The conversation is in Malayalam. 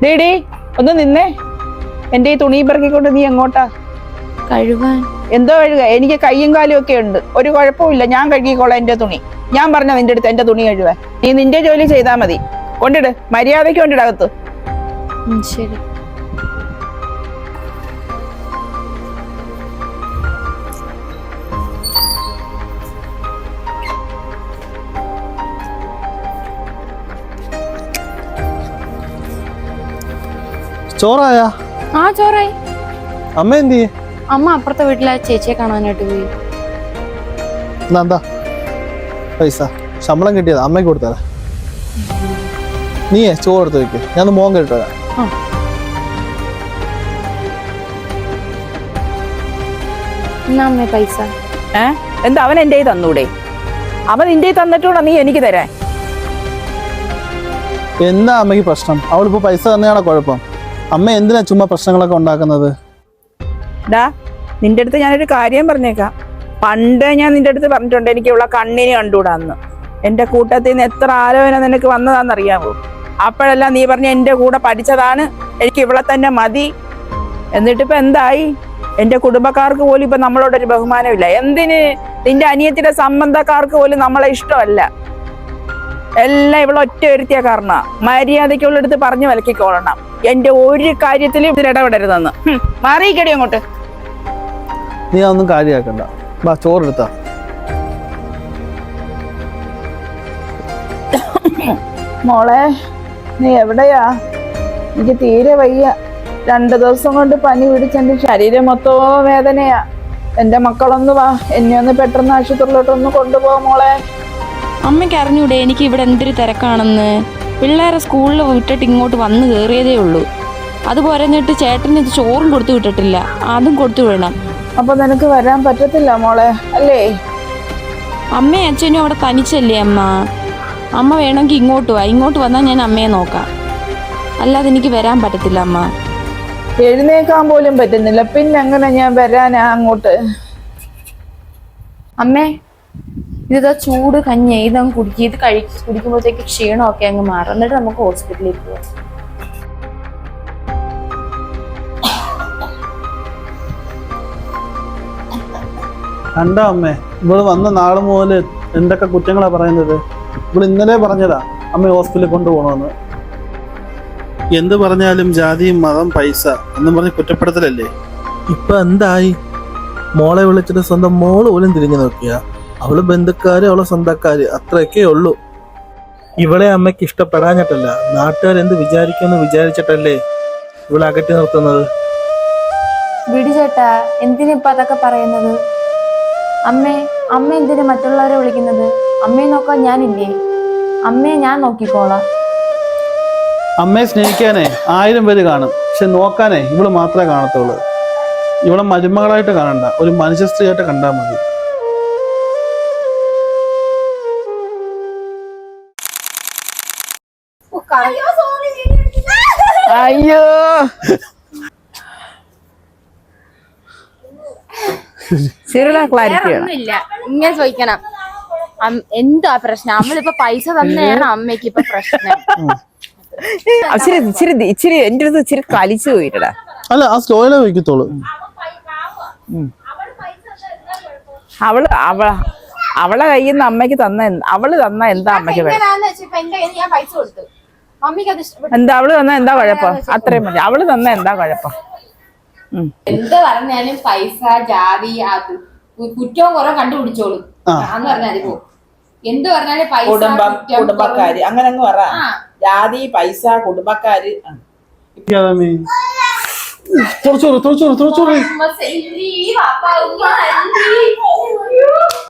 ഡേഡി ഒന്ന് നിന്നേ. എന്റെ ഈ തുണി പെറുക്കിക്കൊണ്ട് നീ എങ്ങോട്ടാ? കഴുകാൻ. എന്തോ കഴുക? എനിക്ക് കയ്യും കാലും ഒക്കെ ഉണ്ട്, ഒരു കുഴപ്പമില്ല. ഞാൻ കഴുകിക്കോളാം എന്റെ തുണി. ഞാൻ പറഞ്ഞ നിന്റെ അടുത്ത് എന്റെ തുണി കഴുകാൻ. നീ നിന്റെ ജോലി ചെയ്താൽ മതി. കൊണ്ടിട്, മര്യാദയ്ക്ക് കൊണ്ടിടകത്ത്. ശരി. ചോറായാ? ആ ചോറായി. അമ്മ എന്ത് ചെയ്യേ? അമ്മ അപ്പുറത്തെ വീട്ടിലെ ചേച്ചിയെ കാണാനായിട്ട് പോയി. എന്താ പൈസ ശമ്പളം കിട്ടിയതാ, അമ്മയ്ക്ക് കൊടുത്തതാ. നീയേ ചോറ് എടുത്ത് വെക്ക്, ഞാൻ മോൻ കേട്ടോ. അമ്മേ പൈസ. എന്താ അവൻ എന്റെ തന്നൂടെ? അവൻ നിന്റെ തന്നിട്ടൂടാ നീ എനിക്ക് തരാൻ. എന്താ അമ്മയ്ക്ക് പ്രശ്നം? അവളിപ്പോ പൈസ തന്നെയാണോ കുഴപ്പം? അമ്മ എന്തിനാ ചുമ്മാ പ്രശ്നങ്ങളൊക്കെ ഉണ്ടാക്കുന്നത്? ഡാ, നിന്റെ അടുത്ത് ഞാനൊരു കാര്യം പറഞ്ഞേക്കാം. പണ്ട് ഞാൻ നിന്റെ അടുത്ത് പറഞ്ഞിട്ടുണ്ട് എനിക്ക് ഇവിടെ കണ്ണിന് കണ്ടുകൂടാന്ന്. എന്റെ കൂട്ടത്തിൽ നിന്ന് എത്ര ആലോചന നിനക്ക് വന്നതാന്നറിയാമോ? അപ്പോഴെല്ലാം നീ പറഞ്ഞ എന്റെ കൂടെ പഠിച്ചതാണ്, എനിക്ക് ഇവിടെ തന്നെ മതി. എന്നിട്ടിപ്പോ എന്തായി? എന്റെ കുടുംബക്കാർക്ക് പോലും ഇപ്പൊ നമ്മളോടൊരു ബഹുമാനമില്ല. എന്തിന്? നിന്റെ അനിയത്തിന്റെ സംബന്ധക്കാർക്ക് പോലും നമ്മളെ ഇഷ്ടമല്ല. എല്ലാം ഇവിടെ ഒറ്റ ഒരുത്തിയ കാരണ. മര്യാദയ്ക്കുള്ളടുത്ത് പറഞ്ഞു വിലക്കിക്കോളണം. എന്റെ ഒരു കാര്യത്തിലും ഇതിൽ ഇടപെടരുതെന്ന്. മാറിയിക്കടി അങ്ങോട്ട്. നീ അതൊന്നും കാര്യമാക്കണ്ട. വാ ചോറെടുത്താ. മോളെ, നീ എവിടെയാ? എനിക്ക് തീരെ വയ്യ. 2 ദിവസം കൊണ്ട് പനി പിടിച്ച് എന്റെ ശരീരം മൊത്തവും വേദനയാ. എന്റെ മക്കളൊന്ന് വാ, എന്നെ ഒന്ന് പെട്ടെന്ന് ആശുപത്രിയിലോട്ടൊന്ന് കൊണ്ടുപോകാം മോളെ. അമ്മയ്ക്ക് അറിഞ്ഞൂടെ എനിക്ക് ഇവിടെ എന്തൊരു തിരക്കാണെന്ന്? പിള്ളേരെ സ്കൂളിൽ വിട്ടിട്ട് ഇങ്ങോട്ട് വന്ന് കയറിയതേ ഉള്ളൂ. അത് പോരഞ്ഞിട്ട് ചേട്ടന് ഇത് ചോറും കൊടുത്തു വിട്ടിട്ടില്ല, അതും കൊടുത്തു വിടണം. അപ്പൊ നിനക്ക് വരാൻ പറ്റത്തില്ല മോളെ, അല്ലേ? അമ്മയും അച്ഛനും അവിടെ തനിച്ചല്ലേ അമ്മ. അമ്മ വേണമെങ്കിൽ ഇങ്ങോട്ട് വാ. ഇങ്ങോട്ട് വന്നാൽ ഞാൻ അമ്മയെ നോക്കാം. അല്ലാതെ എനിക്ക് വരാൻ പറ്റത്തില്ല അമ്മ. എഴുന്നേക്കാൻ പോലും പറ്റുന്നില്ല, പിന്നെ എങ്ങനെ ഞാൻ വരാനാ അങ്ങോട്ട്? അമ്മേ, ഇതാ ചൂട് കഞ്ഞി, ഇതങ്ങ് കുടിക്കുക. ഇത് കുടിക്കുമ്പോഴത്തേക്ക് ക്ഷീണമൊക്കെ അങ്ങ് മാറും. എന്നിട്ട് നമുക്ക് ഹോസ്പിറ്റലിൽ പോവാം. കണ്ടോ അമ്മേ, ഇവള് വന്ന നാള് മുതല് എന്തൊക്കെ കുറ്റങ്ങളാ പറയുന്നത്. ഇവള് ഇന്നലെ പറഞ്ഞതാ അമ്മ ഹോസ്പിറ്റലിൽ കൊണ്ടുപോകണമെന്ന്. എന്ത് പറഞ്ഞാലും ജാതിയും മതം പൈസ എന്നും പറഞ്ഞ് കുറ്റപ്പെടുത്തലല്ലേ. ഇപ്പൊ എന്തായി? മോളെ വിളിച്ചിട്ട് സ്വന്തം മോള് പോലും തിരിഞ്ഞു നോക്കിയ. അവള് ബന്ധുക്കാര്, അവളെ സ്വന്തക്കാര്, അത്രയൊക്കെ ഉള്ളൂ. ഇവളെ അമ്മയ്ക്ക് ഇഷ്ടപ്പെടാഞ്ഞിട്ടല്ല, നാട്ടുകാരെന്ത് വിചാരിക്കുമെന്ന് വിചാരിച്ചിട്ടല്ലേ ഇവളെ അകറ്റി നിർത്തുന്നത്. വിടി ചേട്ടാ, എന്തിനിപ്പ അതൊക്കെ പറയുന്നത്? അമ്മ എന്തിനു മറ്റുള്ളവരെ വിളിക്കുന്നത്? അമ്മയെ നോക്കാൻ ഞാനില്ലേ? അമ്മയെ ഞാൻ നോക്കിക്കോളാം. അമ്മയെ സ്നേഹിക്കാനേ 1000 പേര് കാണും, പക്ഷെ നോക്കാനേ ഇവള് മാത്രമേ കാണത്തുള്ളൂ. ഇവളെ മരുമകളായിട്ട് കാണണ്ട, ഒരു മനുഷ്യ സ്ത്രീയായിട്ട് കണ്ടാൽ മതി. അയ്യോ, ഇങ്ങനെ ചോദിക്കണം. എന്താ പ്രശ്നം? നമ്മളിപ്പോ പൈസ തന്നെയാണ് അമ്മയ്ക്ക് ഇപ്പൊ പ്രശ്നം. ഇച്ചിരി എന്റെ അടുത്ത് ഇച്ചിരി കളിച്ചു പോയിട്ടാ. അല്ല, ആ സ്ലോയിലേ വയ്ക്കത്തോളൂ. അവളെ കയ്യിൽ നിന്ന് അമ്മയ്ക്ക് അവള് തന്ന എന്താ അമ്മയ്ക്ക് എന്താ? അവള് തന്ന എന്താ കുഴപ്പം? അത്രയും മതി. അവള് തന്ന എന്താ കുഴപ്പം? എന്ത് പറഞ്ഞാലും പൈസ, ജാതി, അത് കുറ്റവും കുറെ കണ്ടുപിടിച്ചോളൂ എന്ന് പറഞ്ഞാൽ എന്ത് പറഞ്ഞാലും പൈസ, കുടുംബക്കാര് അങ്ങനെ അങ്ങ് പറ. ജാതി, പൈസ, കുടുംബക്കാര്. തുറച്ചോറ്